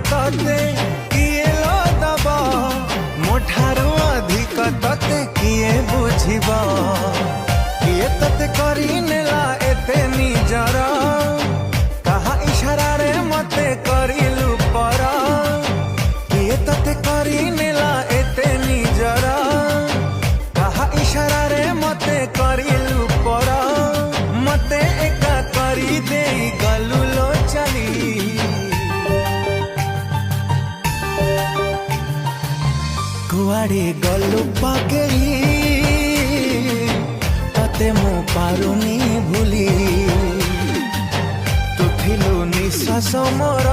तते किए लो दब मोठारू अधिक तते किए बुझिब किए तते करी नेला एते निजर कहा इशारा रे मते करिलु पर किए तते करी नेला एते निजर कहा इशारा रे मते करिलु पर मते एका करी देई गलु लो चली कुआड़े गलु पगली तते मु पारुनी भूली तू थिलु निश्वास मोर।